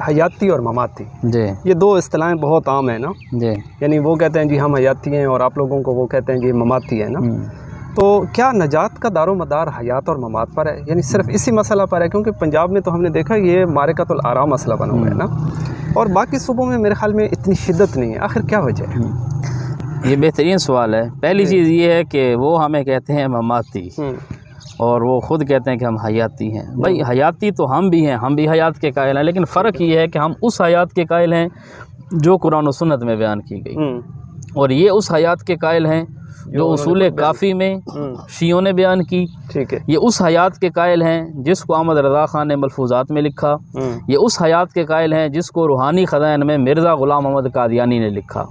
हयाती और ममाती जी, ये दो इस्तिलाहें बहुत आम है ना जी। यानी वो कहते हैं जी हम हयाती हैं और आप लोगों को वो कहते हैं जी ममाती है ना। तो क्या नजात का दारोमदार हयात और ममात पर है यानी सिर्फ इसी मसला पर है? क्योंकि पंजाब में तो हमने देखा ये मारिकतुल आरा मसला बना हुआ है ना और बाकी सूबों में मेरे ख्याल में इतनी शिद्दत नहीं है। आखिर क्या वजह है? ये बेहतरीन सवाल है। पहली चीज़ ये है कि वो हमें कहते हैं ममाती और वो ख़ुद कहते हैं कि हम हयाती हैं। भाई हयाती तो हम भी हैं, हम भी हयात के कायल हैं, लेकिन फ़र्क ये है कि हम उस हयात के कायल हैं जो कुरान और सुन्नत में बयान की गई और ये उस हयात के कायल हैं जो उसूल काफ़ी में शियों ने बयान की। ठीक है। ये उस हयात के कायल हैं जिसको अहमद रज़ा ख़ान ने मलफूज़ात में लिखा। ये उस हयात के कायल हैं जिसको रूहानी ख़ज़ाइन में मिर्ज़ा ग़ुलाम अहमद कादियानी ने लिखा।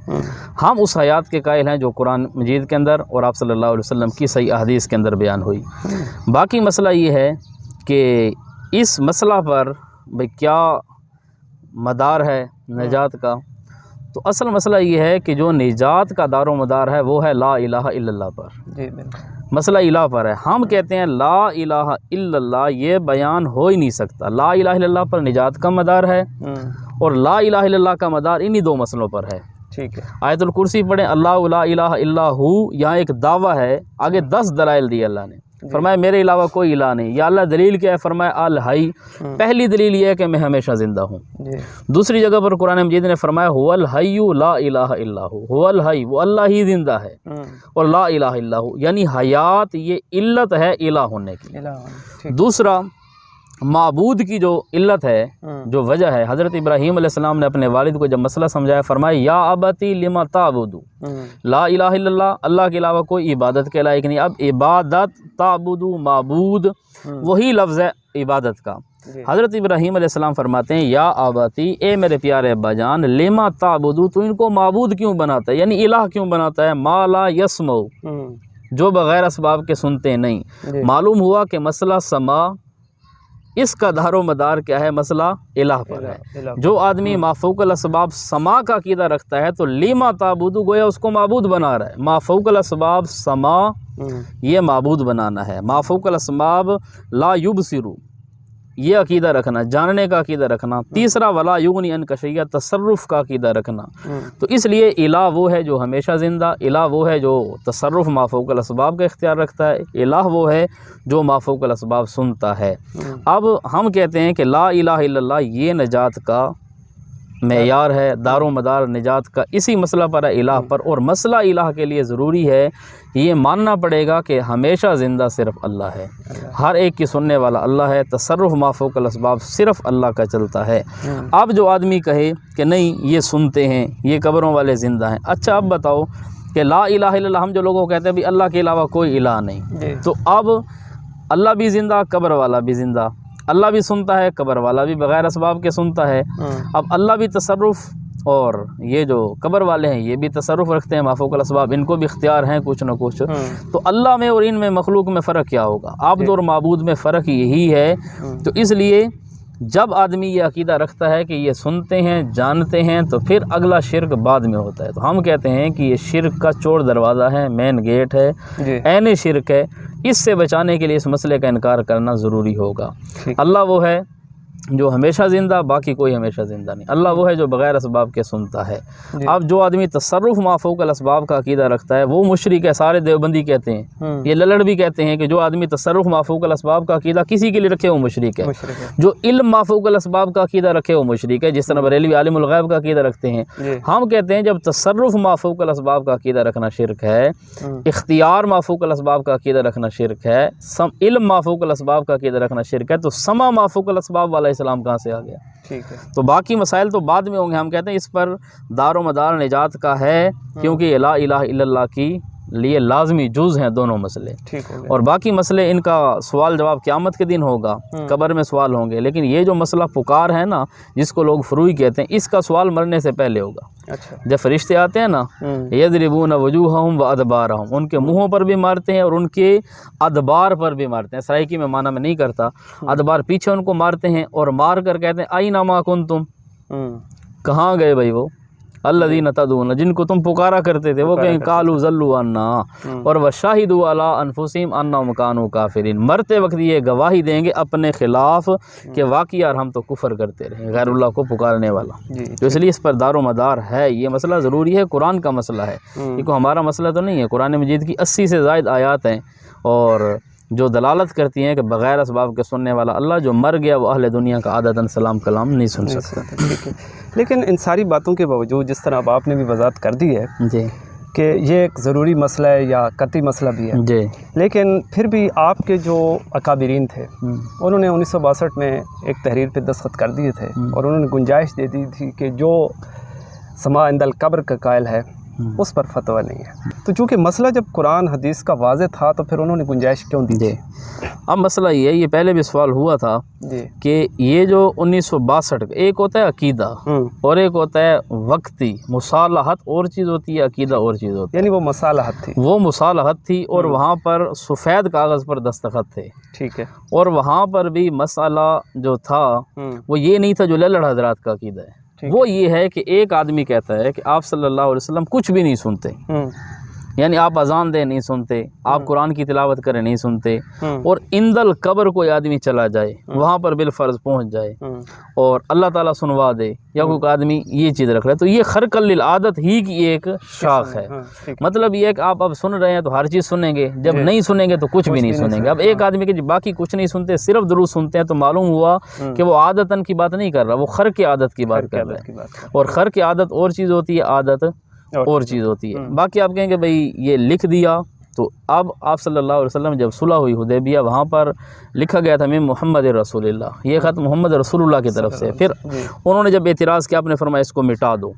हम उस हयात के कायल हैं जो कुरान मजीद के अंदर और आप सल्लल्लाहु अलैहि वसल्लम की सही अहदीस के अंदर बयान हुई। बाकी मसला ये है कि इस मसला पर भाई क्या मदार है निजात का, तो असल मसला ये है कि जो निजात का दारो मदार है वो है ला इलाहा इल्लल्लाह पर। जी, मसला इलाह पर है। हम कहते हैं ला इलाहा इल्लल्लाह ये बयान हो ही नहीं सकता। ला इलाहा इल्लल्लाह पर निजात का मदार है और ला इलाहा इल्लल्लाह का मदार इन्हीं दो मसलों पर है। ठीक है। आयतुल कुर्सी पढ़ें, अल्लाह ला इलाहा इल्ला हू, यहाँ एक दावा है, आगे 10 दलाइल दिए अल्लाह ने। फरमाया मेरे अलावा कोई इलाह नहीं। या अल्लाह दलील क्या है? फरमाया अल हई, पहली दलील ये है कि मैं हमेशा ज़िंदा हूँ। दूसरी जगह पर कुरान मजीद ने फरमाया हुवल हय्यु ला इलाहा इल्ला हू, हुवल हई वो अल्लाह ही ज़िंदा है और ला इलाहा इल्ला हू यानी हयात ये इल्लत है इलाह होने की। दूसरा माबूद की जो इल्लत है, जो वजह है, हज़रत इब्राहीम अलैहिस्सलाम ने अपने वालिद को जब मसला समझाया फरमाया या अबती लिमा ताबुदू, ला इलाहा इल्लल्लाह अल्लाह के अलावा कोई इबादत के लायक नहीं। अब इबादत ताबुदू माबूद वही लफ्ज़ है इबादत का। हज़रत इब्राहीम अलैहिस्सलाम फरमाते हैं या अबती, ए मेरे प्यारे अब्बाजान, लिमा ताबुदू तो इनको माबूद क्यों बनाता है यानी इलाह क्यों बनाता है? मा ला यसमऊ, जो बग़ैर असबाब के सुनते नहीं। मालूम हुआ कि मसला समा इसका दारो मदार क्या है? मसला इलाह पर है। जो आदमी माफूकल असबाब समा का अकीदा रखता है तो लीमा ताबूदू गोया उसको माबूद बना रहा है। माफूकल असबाब समा ये माबूद बनाना है। माफूकल असबाब ला युबसिरू ये अकीदा रखना, जानने का अकीदा रखना। तीसरा वला युगनी अन कशैया तसर्रुफ़ का अकीदा रखना। तो इसलिए इलाह वो है जो हमेशा ज़िंदा, इलाह वो है जो तसर्रुफ़ माफूकल असबाब का इख्तियार रखता है, इलाह वो है जो माफूकल असबाब सुनता है। अब हम कहते हैं कि ला इलाहा इल्लल्लाह ये निजात का मेयार है, दारो मदार निजात का इसी मसला पर है, इलाह पर। और मसला इलाह के लिए ज़रूरी है ये मानना पड़ेगा कि हमेशा ज़िंदा सिर्फ़ अल्लाह है, हर एक की सुनने वाला अल्लाह है, तसर्रुफ़ माफूकल असबाब सिर्फ़ अल्लाह का चलता है। अब जो आदमी कहे कि नहीं ये सुनते हैं, ये कब्रों वाले ज़िंदा हैं, अच्छा अब बताओ कि ला इलाहा इल्लल्लाह हम जो लोगों को कहते हैं भाई अल्लाह के अलावा कोई इलाह नहीं, तो अब अल्लाह भी ज़िंदा, कब्र वाला भी ज़िंदा, अल्लाह भी सुनता है, कब्र वाला भी बग़ैर असबाब के सुनता है। अब अल्लाह भी तसर्रुफ़ और ये जो कब्र वाले हैं ये भी तसर्रुफ़ रखते हैं माफूकल असबाब, इनको भी इख्तियार हैं कुछ न कुछ। तो अल्लाह में और इनमें मखलूक में फ़र्क क्या होगा? आब्द और माबूद में फ़र्क यही है। तो इसलिए जब आदमी ये अकीदा रखता है कि ये सुनते हैं जानते हैं तो फिर अगला शिरक बाद में होता है। तो हम कहते हैं कि ये शिरक का चोर दरवाज़ा है, मेन गेट है, ऐन शिरक है। इससे बचाने के लिए इस मसले का इनकार करना ज़रूरी होगा। अल्लाह वो है जो हमेशा ज़िंदा, बाकी कोई हमेशा ज़िंदा नहीं। अल्लाह वो है जो बग़ैर असबाब के सुनता है। अब जो आदमी तसर्रुफ़ माफूकल असबाब का अकीदा रखता है वो मुशरिक है। सारे देवबंदी कहते हैं, ये ललड़ भी कहते हैं कि जो आदमी तसर्रुफ़ माफूकल असबाब का अकीदा किसी के लिए रखे वो मुशरिक है। जो इल्म माफूकल असबाब का अकीदा रखे वो मुशरिक है, जिस तरह बरेलवी आलिमुल गैब का अकीदा रखते हैं। हम कहते हैं जब तसर्रुफ़ माफूकल असबाब का अकीदा रखना शिरक है, इख्तियार माफूकल असबाब का अकीदा रखना शिरक है, इल्म माफूकल असबाब का अकीदा रखना शिरक है, तो समा माफूकल असबाब वाला इस्लाम कहाँ से आ गया? ठीक है। तो बाकी मसाइल तो बाद में होंगे। हम कहते हैं इस पर दारो मदार निजात का है क्योंकि ला इलाहा इल्लल्लाह की लिए लाजमी जुज़ हैं दोनों मसले। ठीक हो गया। और बाकी मसले इनका सवाल जवाब क़यामत के दिन होगा, कब्र में सवाल होंगे। लेकिन ये जो मसला पुकार है ना, जिसको लोग फ़ुरूई कहते हैं, इसका सवाल मरने से पहले होगा। अच्छा। जब फरिश्ते आते हैं ना, यज़रिबून वजूहहुम व अदबारहुम, उनके मुँहों पर भी मारते हैं और उनके अदबार पर भी मारते हैं। सराइकी में माना में नहीं करता, अदबार पीछे उनको मारते हैं और मार कर कहते हैं आइना मा कुंतुम, कहाँ गए भाई वो, अल्लज़ीना तदून, जिनको तुम पुकारा करते थे, वो कहें कालू ज़ल्लू अन्ना, और वशाहिदू अला अनफुसिहिम अन्नहुम कानू काफिरीन, मरते वक्त ये गवाही देंगे अपने खिलाफ कि वाकई यार हम तो कुफर करते रहे, गैरुल्लाह को पुकारने वाला। तो इसलिए इस पर दारो मदार है, ये मसला ज़रूरी है, कुरान का मसला है, ये कोई हमारा मसला तो नहीं है। कुरान मजीद की 80 से ज़ायद आयात हैं और जो दलालत करती हैं कि बग़ैर असबाब के सुनने वाला अल्लाह, जो मर गया वो अहले दुनिया का आदतन सलाम कलाम नहीं सुन सकता। ठीक है, लेकिन इन सारी बातों के बावजूद जिस तरह अब आपने भी वजाहत कर दी है जी कि ये एक ज़रूरी मसला है या कतई मसला भी है जी, लेकिन फिर भी आपके जो अकाबिरीन थे उन्होंने 1962 में एक तहरीर पे दस्तखत कर दिए थे और उन्होंने गुंजाइश दे दी थी कि जो समा इंदल कब्र का कायल है उस पर फतवा नहीं है। तो चूँकि मसला जब कुरान हदीस का वाज़े था तो फिर उन्होंने गुंजाइश क्यों दी? जी, अब मसला ये है, ये पहले भी सवाल हुआ था जी कि ये जो 1962, एक होता है अकीदा और एक होता है वक्ती मुसालहत, और चीज़ होती है अकीदा और चीज़ होती है, यानी वो मसालहत थी, वो मुसालहत थी और वहाँ पर सफ़ेद कागज़ पर दस्तखत थे। ठीक है, और वहाँ पर भी मसाला जो था वो ये नहीं था जो लल्लड़ हजरात का अकीदा है, वो ये है कि एक आदमी कहता है कि आप सल्लल्लाहु अलैहि वसल्लम कुछ भी नहीं सुनते, यानी आप अजान दे नहीं सुनते, आप कुरान की तिलावत करें नहीं सुनते, और इंदल कब्र कोई आदमी चला जाए वहाँ पर बिलफर्ज पहुँच जाए और अल्लाह ताला सुनवा दे, या कोई आदमी ये चीज़ रख रहा है, तो ये खरकल लिल आदत ही की एक शाख है। मतलब ये है कि आप अब सुन रहे हैं तो हर चीज़ सुनेंगे, जब नहीं सुनेंगे तो कुछ भी नहीं सुनेंगे। अब एक आदमी के बाकी कुछ नहीं सुनते, सिर्फ दुरूद सुनते हैं, तो मालूम हुआ कि वो आदतन की बात नहीं कर रहा, वो खर की आदत की बात कर रहा है। और खर की आदत और चीज़ होती है, आदत और चीज़ होती है। बाकी आप कहेंगे भाई ये लिख दिया, तो अब आप सल्लल्लाहु अलैहि वसल्लम जब सुलह हुई हुदैबिया, वहाँ पर लिखा गया था मिन मोहम्मद रसूलुल्लाह, ये ख़त मोहम्मद रसूलुल्लाह की तरफ से। फिर उन्होंने जब एतराज़ किया, आपने फरमाया इसको मिटा दो।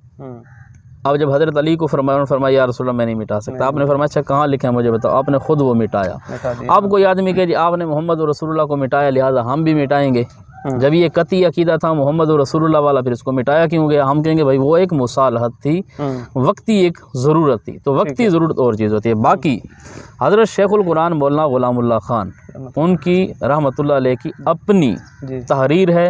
अब जब हज़रत अली को फरमाया, उन्होंने फरमाया या रसूलल्लाह मैं नहीं मिटा सकता। आपने फरमाया अच्छा कहाँ लिखा है मुझे बताओ, आपने ख़ुद वो मिटाया। अब कोई आदमी कहे जी आपने मोहम्मद रसूलुल्लाह को मिटाया लिहाजा हम भी मिटाएंगे, जब ये कती अकीदा था मोहम्मद रसूलुल्लाह वाला, फिर इसको मिटाया क्यों गया? हम कहेंगे भाई वो एक मुसालहत थी, वक्ती एक ज़रूरत थी, तो वक्ती ज़रूरत और चीज़ होती है। बाकी हज़रत शेखुल कुरान मौलाना ग़ुलामुल्लाह खान, उनकी रहमतुल्लाह अलैह की अपनी तहरीर है,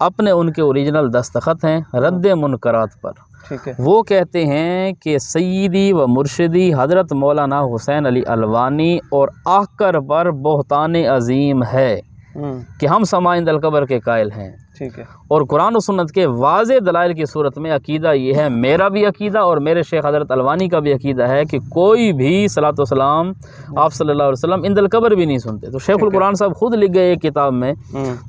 अपने उनके ओरिजिनल दस्तखत हैं रद्द मुनकरात पर। ठीक है, वो कहते हैं कि सय्यदी व मुर्शिदी हज़रत मौलाना हुसैन अली अलवानी और आकर पर बहतान अजीम है कि हम समा इंदल कब्र के कायल हैं। ठीक है, और कुरान और सुन्नत के वाज़े दलाइल की सूरत में अकीदा ये है, मेरा भी अकीदा और मेरे शेख हज़रत अलवानी का भी अकीदा है कि कोई भी सलातो वसलाम आप सल्लल्लाहु अलैहि वसल्लम इंदल कब्र भी नहीं सुनते। तो शेखुल कुरान साहब खुद लिख गए एक किताब में,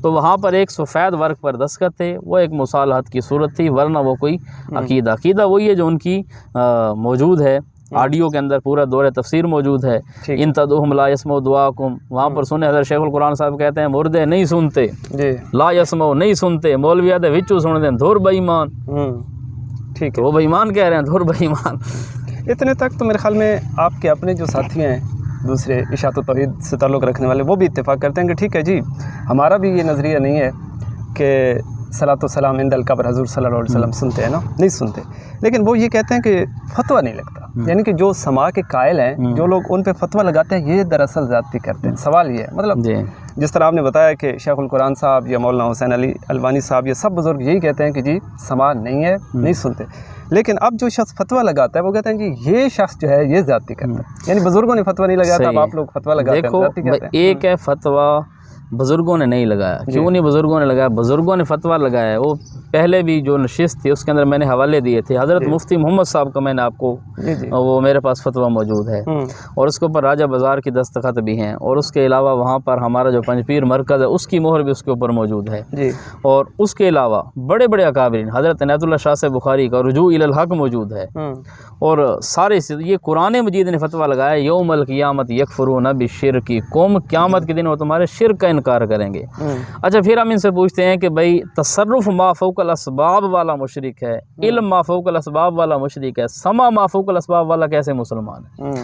तो वहाँ पर एक सफ़ेद वर्क पर दस्तखत थे, वो एक मुसालहत की सूरत थी, वरना वो कोई अकीदा वही है जो उनकी मौजूद है। ऑडियो के अंदर पूरा दौरे तफसीर मौजूद है। इन तदुहुम ला यसमो दुआकुम, वहाँ पर सुने हज़रत शेखुल कुरान साहब कहते हैं मुर्दे नहीं सुनते, ला यसमो नहीं सुनते, मौलवी आदे विचू सुन दें धुर बेईमान। ठीक है, वो बेईमान कह रहे हैं, धुर बेईमान। इतने तक तो मेरे ख्याल में आपके अपने जो साथी हैं दूसरे इशात तौहीद से ताल्लुक़ रखने वाले, वो भी इत्तेफाक करते हैं कि ठीक है जी, हमारा भी ये नज़रिया नहीं है कि सलातो सलाम इंदल कब्र हज़ूर सल्लल्लाहु अलैहि वसल्लम सुनते हैं ना, नहीं सुनते, लेकिन वो ये कहते हैं कि फतवा नहीं लगता, यानी कि जो समा के कायल हैं, जो लोग उन पे फतवा लगाते हैं, ये दरअसल ज़्यादती करते हैं। सवाल ये है, मतलब जिस तरह आपने बताया कि शेखुल कुरान साहब या मौलाना हुसैन अली अलवानी साहब, ये सब बुज़ुर्ग यही कहते हैं कि जी समा नहीं है, नहीं सुनते, लेकिन अब जो शख्स फतवा लगाता है वो कहते हैं जी ये शख्स जो है ये ज़्यादती करता है, यानी बुज़ुर्गों ने फतवा नहीं लगाया, अब आप लोग फतवा लगाते हैं। देखो एक है फतवा बुज़ुर्गों ने नहीं लगाया, क्यों नहीं बुज़ुर्गों ने लगाया? बुज़ुर्गों ने फतवा लगाया है। वो पहले भी जो नशिस्त थी उसके अंदर मैंने हवाले दिए थे, हज़रत मुफ्ती मोहम्मद साहब का मैंने आपको वो मेरे पास फतवा मौजूद है और उसके ऊपर राजा बाज़ार की दस्तखत भी हैं, और उसके अलावा वहाँ पर हमारा जो पंजपीर मरकज़ है उसकी मोहर भी उसके ऊपर मौजूद है। और उसके अलावा बड़े बड़े अकाबरीन हज़रत इनायतुल्लाह शाह से बुखारी का रुजू इलल हक़ मौजूद है, और सारे ये कुरान मजीद ने फतवा लगाया यौमल क़ियामत यकफ़ुरून बिश्शिर्क, कौम क़यामत के दिन वो तुम्हारे शिर्क का इनकार करेंगे। अच्छा, फिर हम इनसे पूछते हैं कि भाई तसर्रुफ़ मा फ़ौक़ल असबाब वाला मुशरिक है, इल्म मा फ़ौक़ल असबाब वाला मुशरिक है, समा मा फ़ौक़ल असबाब वाला कैसे मुसलमान है?